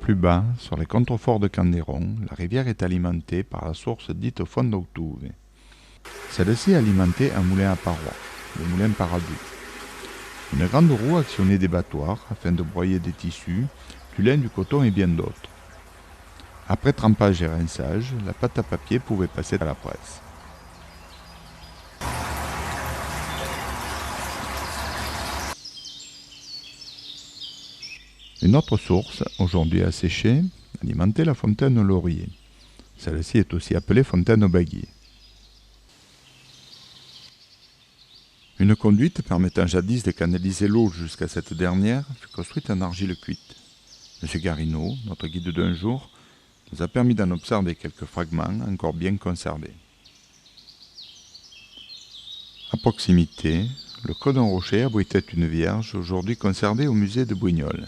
Plus bas, sur les contreforts de Canderon, la rivière est alimentée par la source dite Fondoutuve. Celle-ci alimentait un moulin à parois, le moulin Paradou. Une grande roue actionnait des battoirs afin de broyer des tissus, du lin, du coton et bien d'autres. Après trempage et rinçage, la pâte à papier pouvait passer à la presse. Une autre source, aujourd'hui asséchée, alimentait la fontaine Laurier. Celle-ci est aussi appelée fontaine Baguier. Une conduite permettant jadis de canaliser l'eau jusqu'à cette dernière fut construite en argile cuite. M. Garino, notre guide d'un jour, nous a permis d'en observer quelques fragments encore bien conservés. À proximité, le Codon Rocher abritait une vierge aujourd'hui conservée au musée de Brignoles.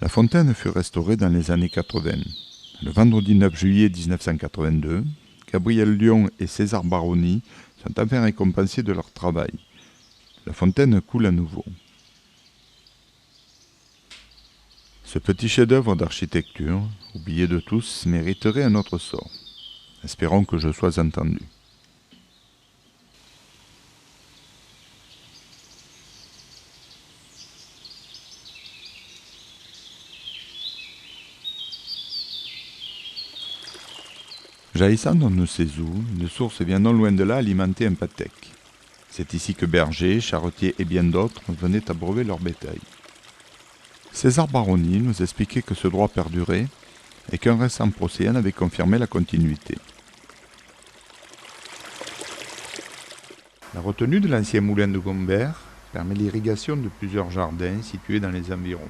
La fontaine fut restaurée dans les années 80. Le vendredi 9 juillet 1982, Gabriel Lyon et César Baroni sont enfin récompensés de leur travail. La fontaine coule à nouveau. Ce petit chef-d'œuvre d'architecture, oublié de tous, mériterait un autre sort. Espérons que je sois entendu. Jaillissant d'on ne sait où, une source vient non loin de là alimenter un pâtec. C'est ici que bergers, charretiers et bien d'autres venaient abreuver leur bétail. César Baroni nous expliquait que ce droit perdurait et qu'un récent procès en avait confirmé la continuité. La retenue de l'ancien moulin de Gombert permet l'irrigation de plusieurs jardins situés dans les environs.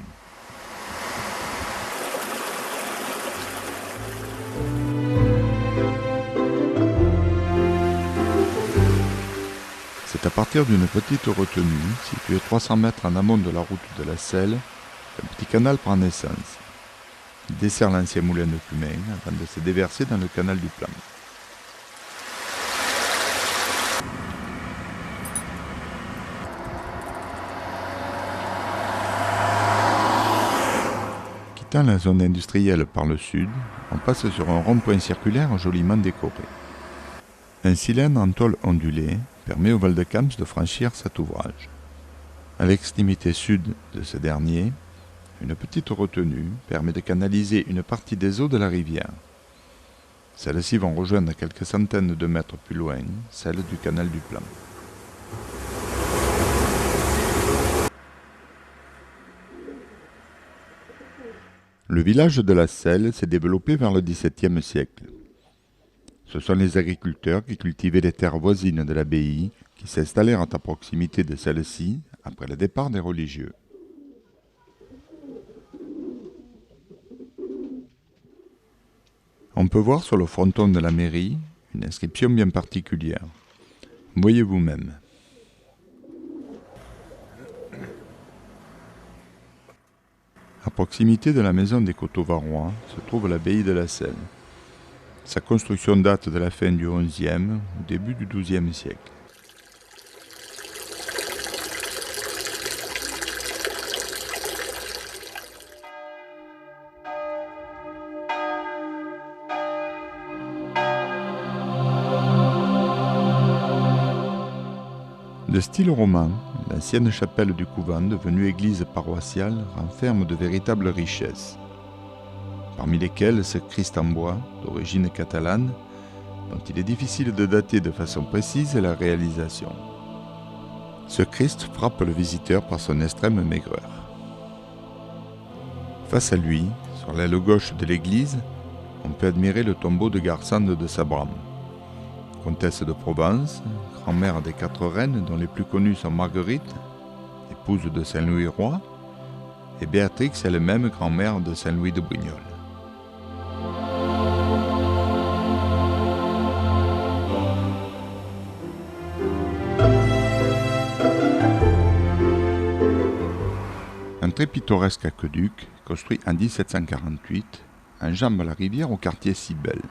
C'est à partir d'une petite retenue, située 300 mètres en amont de la route de la Selle, qu'un petit canal prend naissance. Il dessert l'ancien moulin de Cumin avant de se déverser dans le canal du Plan. Quittant la zone industrielle par le sud, on passe sur un rond-point circulaire joliment décoré. Un cylindre en tôle ondulée permet au Val-de-Camps de franchir cet ouvrage. À l'extrémité sud de ce dernier, une petite retenue permet de canaliser une partie des eaux de la rivière. Celles-ci vont rejoindre quelques centaines de mètres plus loin celles du canal du Plan. Le village de la Selle s'est développé vers le XVIIe siècle. Ce sont les agriculteurs qui cultivaient les terres voisines de l'abbaye qui s'installèrent à proximité de celle-ci après le départ des religieux. On peut voir sur le fronton de la mairie une inscription bien particulière. Voyez vous-même. À proximité de la maison des Coteaux-Varois se trouve l'abbaye de la Selle. Sa construction date de la fin du XIe au début du XIIe siècle. De style roman, l'ancienne chapelle du couvent, devenue église paroissiale, renferme de véritables richesses, parmi lesquelles ce Christ en bois, d'origine catalane, dont il est difficile de dater de façon précise la réalisation. Ce Christ frappe le visiteur par son extrême maigreur. Face à lui, sur l'aile gauche de l'église, on peut admirer le tombeau de Garsande de Sabram, comtesse de Provence, grand-mère des 4 reines dont les plus connues sont Marguerite, épouse de Saint-Louis roi, et Béatrix elle-même grand-mère de Saint-Louis de Brignoles. Un très pittoresque aqueduc, construit en 1748, enjambe la rivière au quartier Cybèle.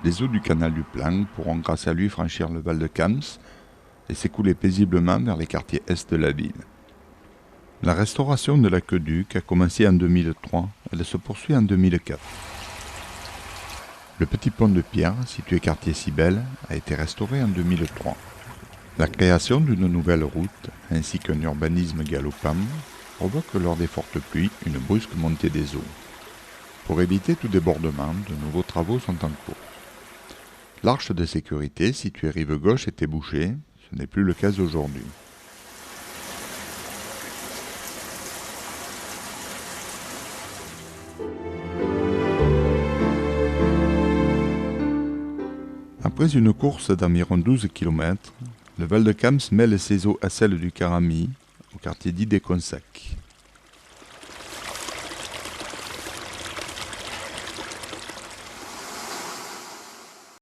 Les eaux du canal du Plan pourront grâce à lui franchir le Val-de-Camps et s'écouler paisiblement vers les quartiers est de la ville. La restauration de l'aqueduc a commencé en 2003, elle se poursuit en 2004. Le petit pont de pierre, situé quartier Cybèle, a été restauré en 2003. La création d'une nouvelle route, ainsi qu'un urbanisme galopant, provoque lors des fortes pluies une brusque montée des eaux. Pour éviter tout débordement, de nouveaux travaux sont en cours. L'arche de sécurité, située rive gauche, était bouchée, ce n'est plus le cas aujourd'hui. Après une course d'environ 12 km, le Val de Camps mêle ses eaux à celles du Caramy, au quartier dit des Consacks.